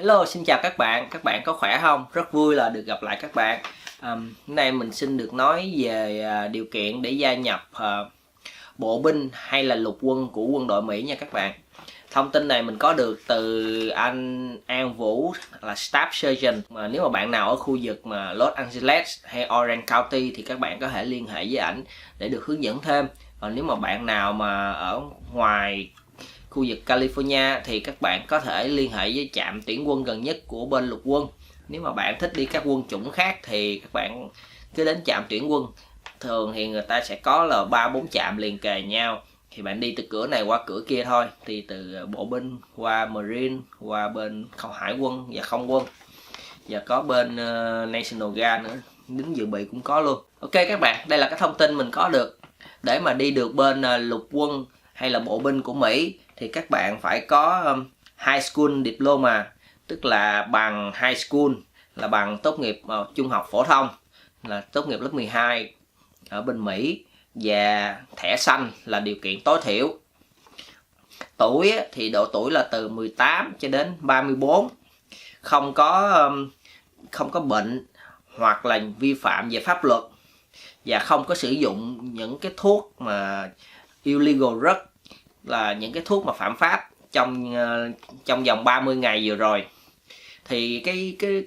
Hello, xin chào các bạn có khỏe không? Rất vui là được gặp lại các bạn. Hôm nay mình xin được nói về điều kiện để gia nhập bộ binh hay là lục quân của quân đội Mỹ nha các bạn. Thông tin này mình có được từ anh An Vũ là Staff Sergeant. Mà nếu mà bạn nào ở khu vực mà Los Angeles hay Orange County thì các bạn có thể liên hệ với ảnh để được hướng dẫn thêm. Còn nếu mà bạn nào mà ở ngoài khu vực California thì các bạn có thể liên hệ với trạm tuyển quân gần nhất của bên lục quân. Nếu mà bạn thích đi các quân chủng khác thì các bạn cứ đến trạm tuyển quân. Thường thì người ta sẽ có là 3-4 trạm liền kề nhau, thì bạn đi từ cửa này qua cửa kia thôi, đi từ bộ binh qua Marine qua bên hải quân và không quân, và có bên National Guard nữa, lính dự bị cũng có luôn. Ok các bạn, đây là cái thông tin mình có được. Để mà đi được bên lục quân hay là bộ binh của Mỹ thì các bạn phải có High School Diploma, tức là bằng High School là bằng tốt nghiệp trung học phổ thông, là tốt nghiệp lớp 12 ở bên Mỹ, và thẻ xanh là điều kiện tối thiểu. Tuổi thì độ tuổi là từ 18 cho đến 34, không có bệnh hoặc là vi phạm về pháp luật, và không có sử dụng những cái thuốc mà illegal drug, là những cái thuốc mà phạm pháp trong vòng 30 ngày vừa rồi. Thì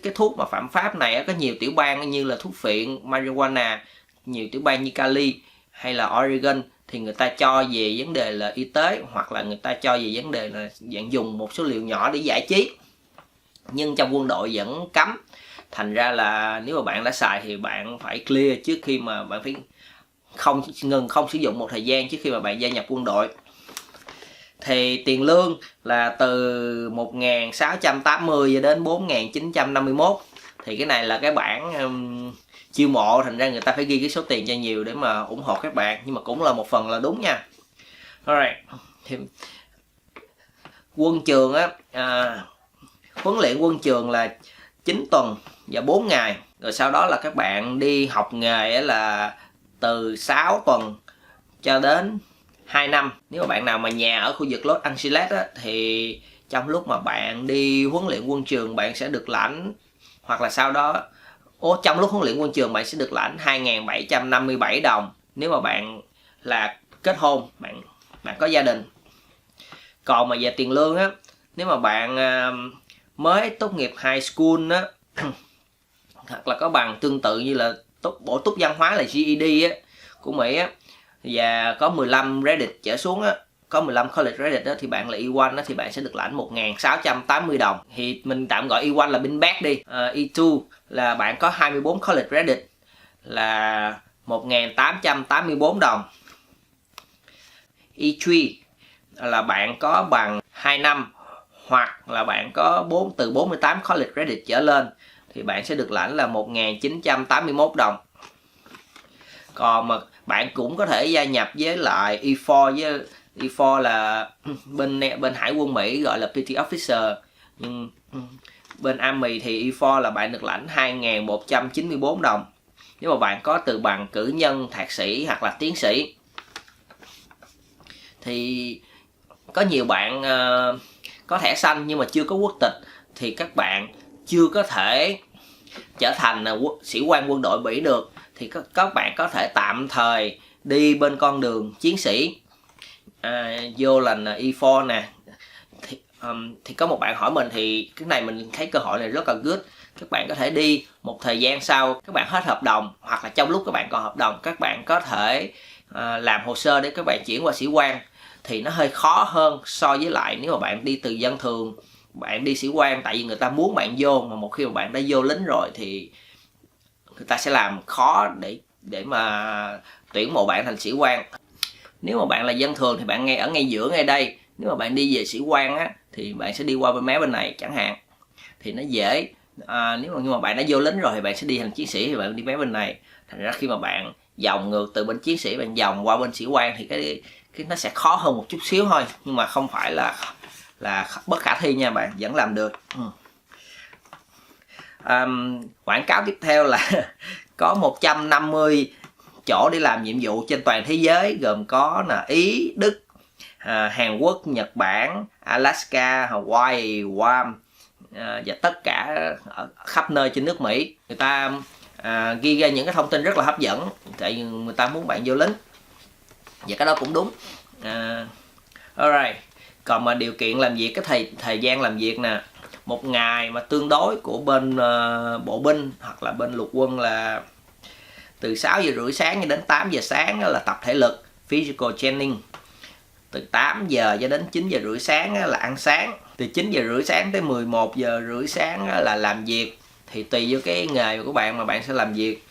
cái thuốc mà phạm pháp này có nhiều tiểu bang như là thuốc phiện marijuana, nhiều tiểu bang như Cali hay là Oregon thì người ta cho về vấn đề là y tế, hoặc là người ta cho về vấn đề là dạng dùng một số liệu nhỏ để giải trí, nhưng trong quân đội vẫn cấm. Thành ra là nếu mà bạn đã xài thì bạn phải clear trước khi mà bạn phải không sử dụng một thời gian trước khi mà bạn gia nhập quân đội. Thì tiền lương là từ 1.680 cho đến 4.951. Thì cái này là cái bảng chiêu mộ, thành ra người ta phải ghi cái số tiền cho nhiều để mà ủng hộ các bạn, nhưng mà cũng là một phần là đúng nha. Alright. Thì quân trường á, huấn luyện quân trường là 9 tuần và 4 ngày. Rồi sau đó là các bạn đi học nghề là từ 6 tuần cho đến 2 năm. Nếu mà bạn nào mà nhà ở khu vực Los Angeles á, thì trong lúc mà bạn đi huấn luyện quân trường bạn sẽ được lãnh, hoặc là sau đó trong lúc huấn luyện quân trường bạn sẽ được lãnh 2.757 đồng nếu mà bạn là kết hôn, bạn có gia đình. Còn mà về tiền lương á, nếu mà bạn mới tốt nghiệp high school á, hoặc là có bằng tương tự như là bổ túc văn hóa là GED á, của Mỹ á, và có 15 credit trở xuống á, có 15 college credit đó, thì bạn là E1 đó, thì bạn sẽ được lãnh 1.680 đồng. Thì mình tạm gọi E1 là binh bác đi. E2 là bạn có 24 college credit là 1.884 đồng. E3 là bạn có bằng 2 năm hoặc là bạn có từ 48 college credit trở lên thì bạn sẽ được lãnh là 1.981 đồng. Còn mà bạn cũng có thể gia nhập với lại E4, với E4 là bên hải quân Mỹ gọi là PT Officer, nhưng bên Army thì E4 là bạn được lãnh 2.194 đồng nếu mà bạn có từ bằng cử nhân, thạc sĩ hoặc là tiến sĩ. Thì có nhiều bạn có thẻ xanh nhưng mà chưa có quốc tịch thì các bạn chưa có thể trở thành sĩ quan quân đội Mỹ được, thì các bạn có thể tạm thời đi bên con đường chiến sĩ, vô là E4 nè. Thì có một bạn hỏi mình, thì cái này mình thấy cơ hội này rất là good. Các bạn có thể đi một thời gian sau các bạn hết hợp đồng, hoặc là trong lúc các bạn còn hợp đồng các bạn có thể làm hồ sơ để các bạn chuyển qua sĩ quan. Thì nó hơi khó hơn so với lại nếu mà bạn đi từ dân thường bạn đi sĩ quan, tại vì người ta muốn bạn vô, mà một khi mà bạn đã vô lính rồi thì người ta sẽ làm khó để mà tuyển mộ bạn thành sĩ quan. Nếu mà bạn là dân thường thì bạn ở ngay giữa ngay đây. Nếu mà bạn đi về sĩ quan á thì bạn sẽ đi qua bên này chẳng hạn, thì nó dễ. Nhưng mà bạn đã vô lính rồi thì bạn sẽ đi thành chiến sĩ thì bạn đi bên này. Thành ra khi mà bạn vòng ngược từ bên chiến sĩ bạn vòng qua bên sĩ quan thì cái nó sẽ khó hơn một chút xíu thôi, nhưng mà không phải là bất khả thi nha, bạn vẫn làm được. Quảng cáo tiếp theo là có 150 chỗ để làm nhiệm vụ trên toàn thế giới, gồm có là Ý, Đức, Hàn Quốc, Nhật Bản, Alaska, Hawaii, Guam, và tất cả ở khắp nơi trên nước Mỹ. Người ta ghi ra những cái thông tin rất là hấp dẫn, tại vì người ta muốn bạn vô lính, và cái đó cũng đúng. Alright. Còn mà điều kiện làm việc, cái thời gian làm việc nè, một ngày mà tương đối của bên bộ binh hoặc là bên lục quân là từ 6 giờ rưỡi sáng cho đến 8 giờ sáng là tập thể lực physical training, từ 8 giờ cho đến 9 giờ rưỡi sáng là ăn sáng, từ 9 giờ rưỡi sáng tới 11 giờ rưỡi sáng là làm việc, thì tùy vô cái nghề của bạn mà bạn sẽ làm việc.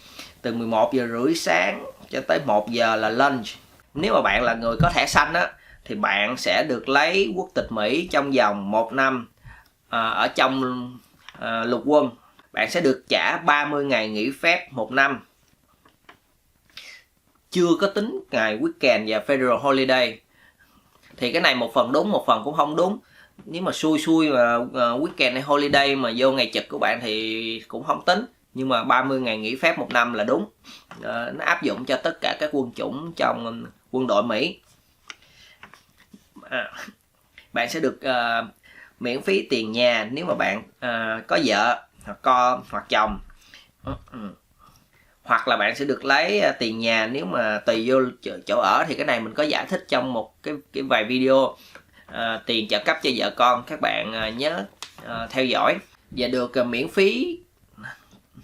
Từ 11 giờ rưỡi sáng cho tới 1 giờ là lunch. Nếu mà bạn là người có thẻ xanh á thì bạn sẽ được lấy quốc tịch Mỹ trong vòng 1 năm. Ở trong lục quân bạn sẽ được trả 30 ngày nghỉ phép 1 năm, chưa có tính ngày weekend và federal holiday. Thì cái này một phần đúng, một phần cũng không đúng. Nếu mà xui mà weekend hay holiday mà vô ngày trực của bạn thì cũng không tính. Nhưng mà 30 ngày nghỉ phép 1 năm là đúng. Nó áp dụng cho tất cả các quân chủng trong quân đội Mỹ. Bạn sẽ được miễn phí tiền nhà nếu mà bạn có vợ hoặc con hoặc chồng. Hoặc là bạn sẽ được lấy tiền nhà nếu mà tùy vô chỗ ở, thì cái này mình có giải thích trong một cái vài video. Tiền trợ cấp cho vợ con các bạn nhớ theo dõi. Và được miễn phí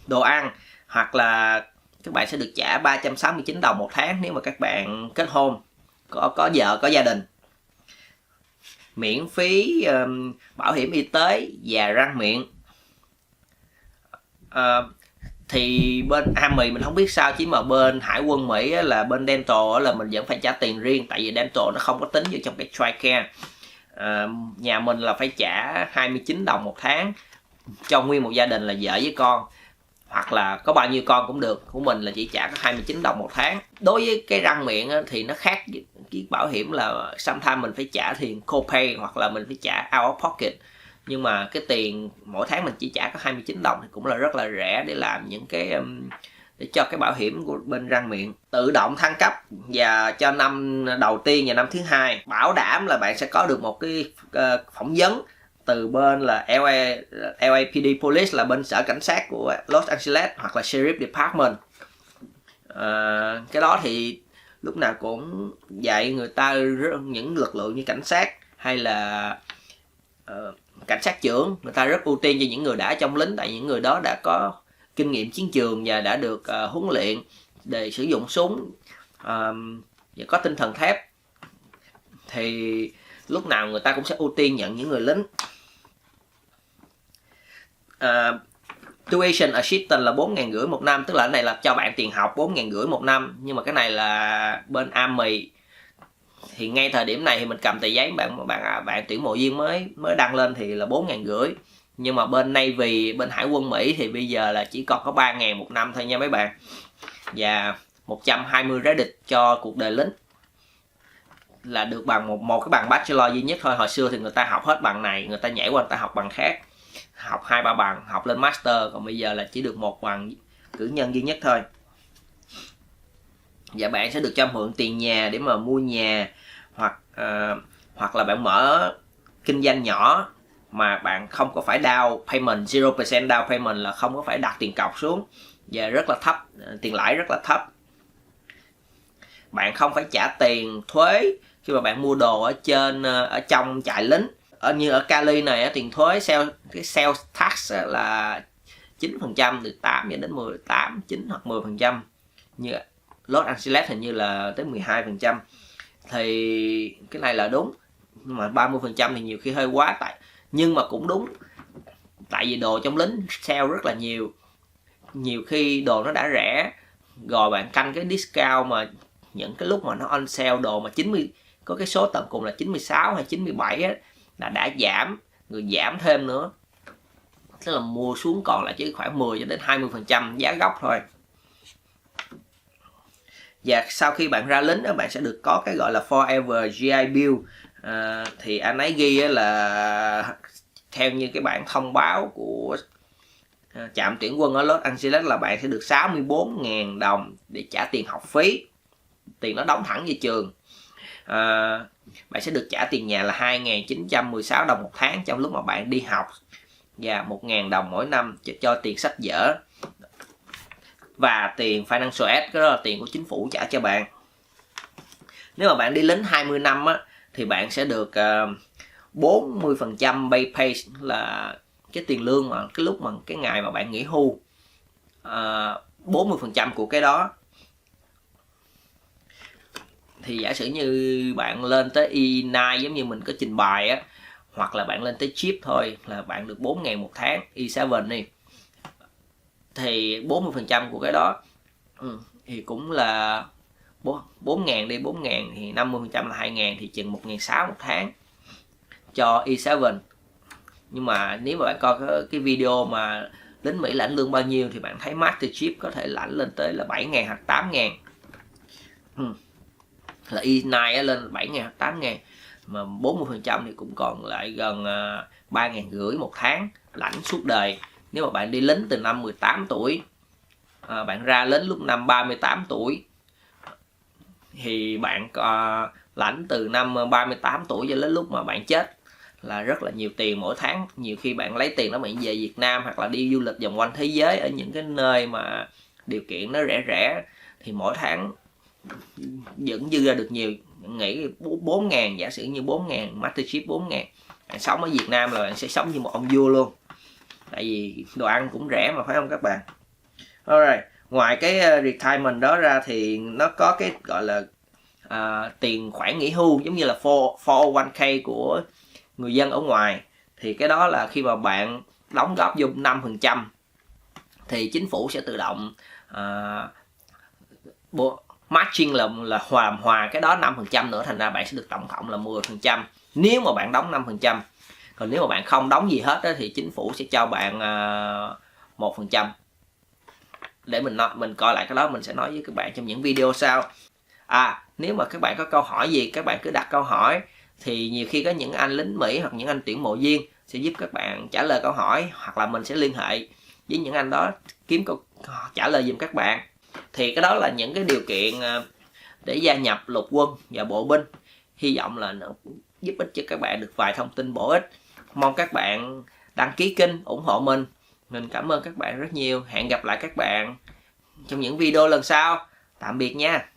đồ ăn, hoặc là các bạn sẽ được trả 369 đồng một tháng nếu mà các bạn kết hôn, có vợ có gia đình. Miễn phí bảo hiểm y tế và răng miệng. Thì bên Army mình không biết sao, chỉ mà bên Hải quân Mỹ là bên dental là mình vẫn phải trả tiền riêng, tại vì dental nó không có tính vô trong cái TRICARE. Nhà mình là phải trả 29 đồng một tháng cho nguyên một gia đình là vợ với con, hoặc là có bao nhiêu con cũng được. Của mình là chỉ trả có 29 đồng một tháng. Đối với cái răng miệng thì nó khác với cái bảo hiểm, là sometimes mình phải trả tiền copay hoặc là mình phải trả out of pocket. Nhưng mà cái tiền mỗi tháng mình chỉ trả có 29 đồng thì cũng là rất là rẻ để làm những cái để cho cái bảo hiểm của bên răng miệng. Tự động thăng cấp và cho năm đầu tiên và năm thứ hai, bảo đảm là bạn sẽ có được một cái phỏng vấn từ bên là LAPD Police, là bên sở cảnh sát của Los Angeles, hoặc là Sheriff Department. Cái đó thì lúc nào cũng dạy người ta, những lực lượng như cảnh sát hay là cảnh sát trưởng, người ta rất ưu tiên cho những người đã trong lính, tại những người đó đã có kinh nghiệm chiến trường và đã được huấn luyện để sử dụng súng và có tinh thần thép, thì lúc nào người ta cũng sẽ ưu tiên nhận những người lính. Tuition assistance là 4.500 một năm, tức là cái này là cho bạn tiền học 4.500 một năm. Nhưng mà cái này là bên Army, thì ngay thời điểm này thì mình cầm tờ giấy bạn tuyển mộ viên mới đăng lên thì là 4.500. Nhưng mà bên Navy, bên Hải quân Mỹ thì bây giờ là chỉ còn có 3.000 một năm thôi nha mấy bạn. Và 120 credit cho cuộc đời lính, là được bằng một cái bằng bachelor duy nhất thôi. Hồi xưa thì người ta học hết bằng này, người ta nhảy qua người ta học bằng khác, học 2-3 bằng, học lên master. Còn bây giờ là chỉ được một bằng cử nhân duy nhất thôi. Và bạn sẽ được cho mượn tiền nhà để mà mua nhà, hoặc là bạn mở kinh doanh nhỏ mà bạn không có phải down payment, 0% down payment, là không có phải đặt tiền cọc xuống, và rất là thấp, tiền lãi rất là thấp. Bạn không phải trả tiền thuế khi mà bạn mua đồ ở trong trại lính. Như ở Cali này, tiền thuế sales tax là 9%, từ 8 cho đến 18, 9 hoặc 10%. Như Los Angeles hình như là tới 12%. Thì cái này là đúng. Nhưng mà 30% thì nhiều khi hơi quá, nhưng mà cũng đúng. Tại vì đồ trong lính sale rất là nhiều. Nhiều khi đồ nó đã rẻ, rồi bạn canh cái discount, mà những cái lúc mà nó on sale đồ mà 90, có cái số tận cùng là 96 hay 97 á, là đã giảm, người giảm thêm nữa. Tức là mua xuống còn là chỉ khoảng 10 cho đến 20% giá gốc thôi. Và sau khi bạn ra lính đó, bạn sẽ được có cái gọi là Forever GI Bill. Thì anh ấy ghi là theo như cái bản thông báo của trạm tuyển quân ở Los Angeles là bạn sẽ được 64.000 đồng để trả tiền học phí. Tiền nó đóng thẳng về trường. Bạn sẽ được trả tiền nhà là 2.916 đồng một tháng trong lúc mà bạn đi học. và 1.000 đồng mỗi năm cho tiền sách vở. Và tiền financial aid, cái đó là tiền của chính phủ trả cho bạn. Nếu mà bạn đi lính 20 năm á, thì bạn sẽ được 40% base pay, là cái tiền lương mà cái lúc mà cái ngày mà bạn nghỉ hưu, 40% của cái đó. Thì giả sử như bạn lên tới E9 giống như mình có trình bày á, hoặc là bạn lên tới chip thôi là bạn được 4.000 một tháng, E7 đi, thì 40% của cái đó thì cũng là 4.000 đi, 4.000 thì 50% là 2.000, thì chừng 1.600 một tháng cho E7. Nhưng mà nếu mà bạn coi cái video mà lính Mỹ lãnh lương bao nhiêu thì bạn thấy Master Chief có thể lãnh lên tới là 7.000 hoặc 8.000. Là E9 lên 7.000 hoặc 8.000, mà 40% thì cũng còn lại gần 3.500 một tháng, lãnh suốt đời. Nếu mà bạn đi lính từ năm 18 tuổi, bạn ra lính lúc năm 38 tuổi, thì bạn lãnh từ năm 38 tuổi cho đến lúc mà bạn chết, là rất là nhiều tiền mỗi tháng. Nhiều khi bạn lấy tiền đó bạn về Việt Nam hoặc là đi du lịch vòng quanh thế giới ở những cái nơi mà điều kiện nó rẻ rẻ, thì mỗi tháng vẫn dư ra được nhiều. Nghĩ 4.000, giả sử như 4.000 Master Chief 4.000, bạn sống ở Việt Nam là bạn sẽ sống như một ông vua luôn, tại vì đồ ăn cũng rẻ mà, phải không các bạn? Alright, ngoài cái retirement đó ra thì nó có cái gọi là tiền khoản nghỉ hưu, giống như là 401k của người dân ở ngoài. Thì cái đó là khi mà bạn đóng góp vô 5% thì chính phủ sẽ tự động matching, là hòa cái đó 5% nữa, thành ra bạn sẽ được tổng cộng là 10% nếu mà bạn đóng 5%. Còn nếu mà bạn không đóng gì hết đó, thì chính phủ sẽ cho bạn 1%. Để mình coi lại cái đó, mình sẽ nói với các bạn trong những video sau. Nếu mà các bạn có câu hỏi gì, các bạn cứ đặt câu hỏi, thì nhiều khi có những anh lính Mỹ hoặc những anh tuyển mộ viên sẽ giúp các bạn trả lời câu hỏi, hoặc là mình sẽ liên hệ với những anh đó kiếm câu trả lời giùm các bạn. Thì cái đó là những cái điều kiện để gia nhập lục quân và bộ binh. Hy vọng là nó giúp ích cho các bạn được vài thông tin bổ ích. Mong các bạn đăng ký kênh ủng hộ mình. Mình cảm ơn các bạn rất nhiều. Hẹn gặp lại các bạn trong những video lần sau. Tạm biệt nha.